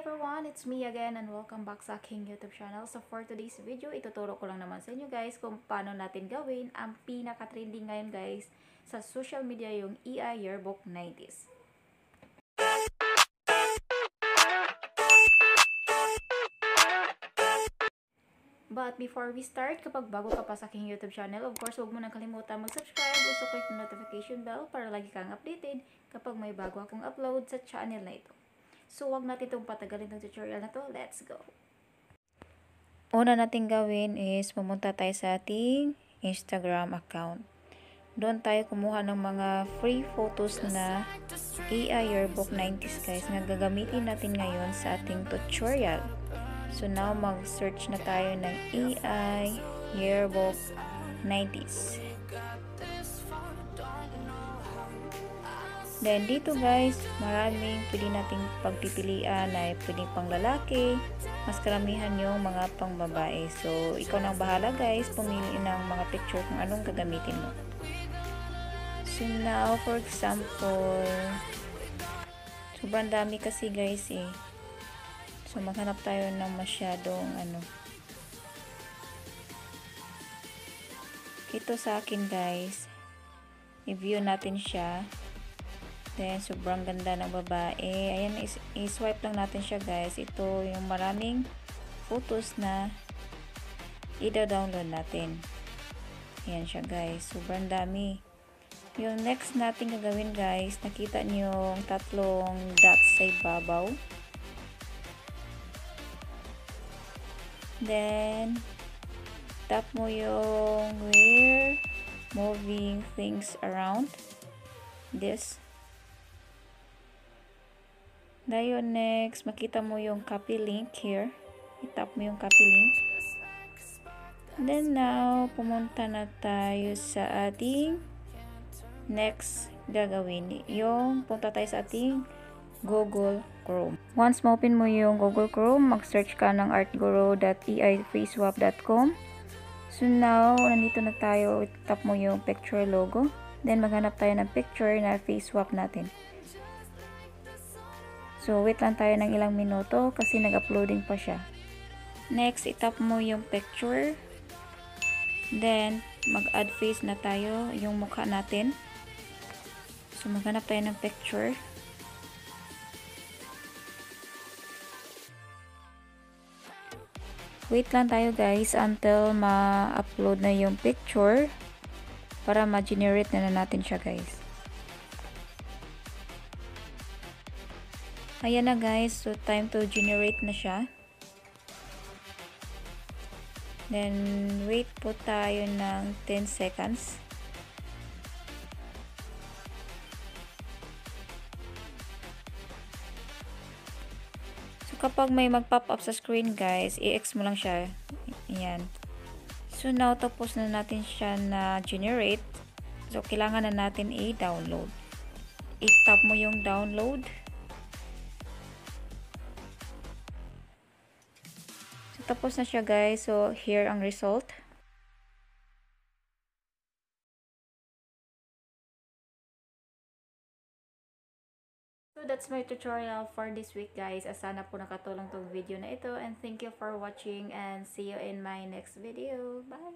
everyone, it's me again and welcome back sa aking YouTube channel. So for today's video, ituturo ko lang naman sa inyo guys kung paano natin gawin ang pinaka-trending ngayon guys sa social media, yung EI Yearbook 90s. But before we start, kapag bago ka pa sa aking YouTube channel, of course, huwag mo nang kalimutan mag-subscribe o click the notification bell para lagi kang updated kapag may bago akong upload sa channel na ito. So, wag natin itong patagalin ng tutorial na to. Let's go! Una natin gawin is pumunta tayo sa ating Instagram account. Doon tayo kumuha ng mga free photos na EI Yearbook 90s guys na gagamitin natin ngayon sa ating tutorial. So, now mag-search na tayo ng EI Yearbook 90s. Then, dito guys, maraming pwede nating pagpipilian na pwedeng pang lalaki, mas karamihan yung mga pang babae. So, ikaw nang bahala guys, pumili ng mga picture kung anong gagamitin mo. So, now, for example, sobrang dami kasi guys eh. So, maghanap tayo ng masyadong Ito sa akin guys, i-view natin siya. Then, sobrang ganda ng babae. Ayan, i-swipe lang natin siya guys. Ito yung maraming photos na i-download natin. Ayan siya guys. Sobrang dami. Yung next natin gagawin guys, nakita niyo yung tatlong dots sa ibabaw. Then, tap mo yung where moving things around. This. Dayon next, makita mo yung copy link here. I-tap mo yung copy link. Then now, pumunta na tayo sa ating next gagawin. Yung punta tayo sa ating Google Chrome. Once ma-open mo yung Google Chrome, mag-search ka ng artguru.eifaceswap.com. So now, nandito na tayo. I-tap mo yung picture logo. Then maghanap tayo ng picture na face swap natin. So, wait lang tayo ng ilang minuto kasi nag-uploading pa siya. Next, itap mo yung picture. Then, mag-add face na tayo, yung mukha natin. So, maghanap tayo ng picture. Wait lang tayo guys until ma-upload na yung picture para ma-generate na natin siya guys. Ayan na guys, so time to generate na siya. Then, wait po tayo ng 10 seconds. So, kapag may mag-pop up sa screen guys, i-X mo lang siya. Ayan. So, now tapos na natin siya na generate. So, kailangan na natin i-download. I-tap mo yung download. Tapos na siya guys. So, here ang result. So, that's my tutorial for this week guys. Sana po nakatulong tong video na ito. And thank you for watching and see you in my next video. Bye!